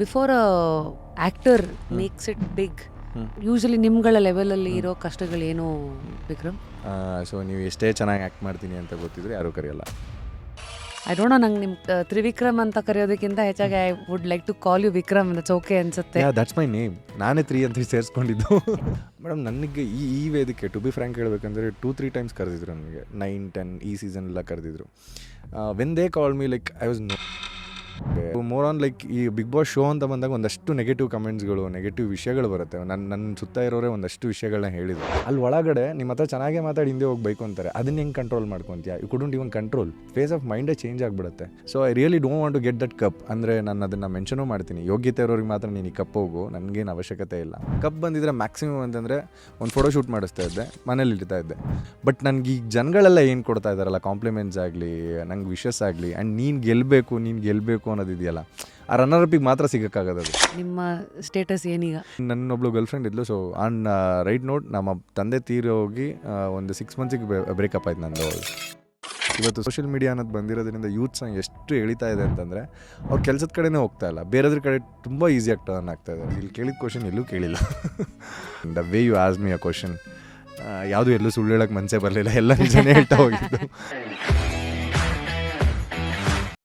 Before actor makes it big, usually ನಿಮ್ಗಳ ಲೆವೆಲಲ್ಲಿ ಇರೋ ಕಷ್ಟಗಳೇನು ವಿಕ್ರಮ್? ಸೊ ನೀವು ಎಷ್ಟೇ ಚೆನ್ನಾಗಿ ಆ್ಯಕ್ಟ್ ಮಾಡ್ತೀನಿ ಅಂತ ಗೊತ್ತಿದ್ರೆ ಯಾರೂ ಕರೆಯಲ್ಲ. ಐ ಡೋಂಟ್ ನೋ, ನಂಗೆ ನಿಮ್ಮ ತ್ರಿವಿಕ್ರಮ್ ಅಂತ ಕರೆಯೋದಕ್ಕಿಂತ ಹೆಚ್ಚಾಗಿ I would like to call you Vikram, that's okay ಅನ್ಸುತ್ತೆ. That's my name. ನಾನೇ 3 ಅಂತ ಸೇರಿಸ್ಕೊಂಡಿದ್ದು. ಮೇಡಮ್ ನನಗೆ ಈ ವೇದಿಕೆ ಟು ಬಿ ಫ್ರ್ಯಾಂಕ್ ಹೇಳ್ಬೇಕಂದ್ರೆ 2-3 ಟೈಮ್ಸ್ ಕರೆದಿದ್ರು ನನಗೆ. 9-10 ಈ ಸೀಸನ್ ಎಲ್ಲ ಕರೆದಿದ್ರು. When they call me like I was more on like ಈ ಬಿಗ್ ಬಾಸ್ ಶೋ ಅಂತ ಬಂದಾಗ ಒಂದಷ್ಟು ನೆಗೆಟಿವ್ ಕಮೆಂಟ್ಸ್ಗಳು, ನೆಗೆಟಿವ್ ವಿಷಯಗಳು ಬರುತ್ತೆ. ನನ್ನ ಸುತ್ತ ಇರೋರೆ ಒಂದಷ್ಟು ವಿಷಯಗಳನ್ನ ಹೇಳಿದ್ರು. ಅಲ್ಲಿ ಒಳಗಡೆ ನಿಮ್ಮ ಹತ್ರ ಚೆನ್ನಾಗೇ ಮಾತಾಡಿ ಹಿಂದೆ ಹೋಗ್ಬೇಕು ಅಂತಾರೆ. ಅದನ್ನ ಹೆಂಗೆ ಕಂಟ್ರೋಲ್ ಮಾಡ್ಕೊತೀಯ? You couldn't even control. Face of ಮೈಂಡೇ ಚೇಂಜ್ ಆಗಿಬಿಡುತ್ತೆ. So I really don't want to get that cup. ಅಂದರೆ ನಾನು ಅದನ್ನು ಮೆನ್ಷನೂ ಮಾಡ್ತೀನಿ, ಯೋಗ್ಯತೆ ಇರೋರಿಗೆ ಮಾತ್ರ ನೀನು ಈ ಕಪ್ ಹೋಗು, ನನಗೇನು ಅವಶ್ಯಕತೆ ಇಲ್ಲ. ಕಪ್ ಬಂದಿದ್ರೆ ಮ್ಯಾಕ್ಸಿಮಮ್ ಅಂತಂದರೆ ಒಂದು ಫೋಟೋ ಶೂಟ್ ಮಾಡಿಸ್ತಾ ಇದ್ದೆ, ಮನೇಲಿ ಇಡ್ತಾ ಇದ್ದೆ. ಬಟ್ ನನಗೆ ಈಗ ಜನಗಳೆಲ್ಲ ಏನು ಕೊಡ್ತಾ ಇದ್ದಾರಲ್ಲ, ಕಾಂಪ್ಲಿಮೆಂಟ್ಸ್ ಆಗಲಿ, ನಂಗೆ ವಿಶಸ್ ಆಗಲಿ, ಆ್ಯಂಡ್ ನೀನು ಗೆಲ್ಲಬೇಕು ಅನ್ನೋದಿದೆಯಲ್ಲ, ಆ ರನ್ನರ್ ಅಪಿಗೆ ಮಾತ್ರ ಸಿಗೋಕ್ಕಾಗೋದು. ನಿಮ್ಮ ಸ್ಟೇಟಸ್ ಏನೀಗ? ನನ್ನೊಬ್ಳು ಗರ್ಲ್ ಫ್ರೆಂಡ್ ಇದ್ಲು. ಸೊ ಆನ್ ರೈಟ್ ನೋಟ್ ನಮ್ಮ ತಂದೆ ತೀರೋಗಿ ಒಂದು 6 ಮಂತ್ಸಿಗೆ ಬ್ರೇಕಪ್ ಆಯ್ತು ನಂದು. ಇವತ್ತು ಸೋಷಿಯಲ್ ಮೀಡಿಯಾ ಅನ್ನೋದು ಬಂದಿರೋದ್ರಿಂದ ಯೂತ್ಸ್ನ ಎಷ್ಟು ಎಳಿತಾ ಇದೆ ಅಂತಂದರೆ ಅವ್ರು ಕೆಲಸದ ಕಡೆನೇ ಹೋಗ್ತಾ ಇಲ್ಲ, ಬೇರೆದ್ರ ಕಡೆ ತುಂಬ ಈಸಿಯಾಗಿ ಟರ್ನ್ ಆಗ್ತಾ ಇದೆ. ಇಲ್ಲಿ ಕೇಳಿದ ಕ್ವಶನ್ ಎಲ್ಲೂ ಕೇಳಿಲ್ಲ. The way you ask me a question, ಯಾವುದು ಎಲ್ಲೂ ಸುಳ್ಳು ಹೇಳೋಕ್ಕೆ ಮನಸ್ಸೇ ಬರಲಿಲ್ಲ, ಎಲ್ಲ ನಿಜನೇ ಹೇಳ್ತಾ ಹೋಗಿದ್ದು.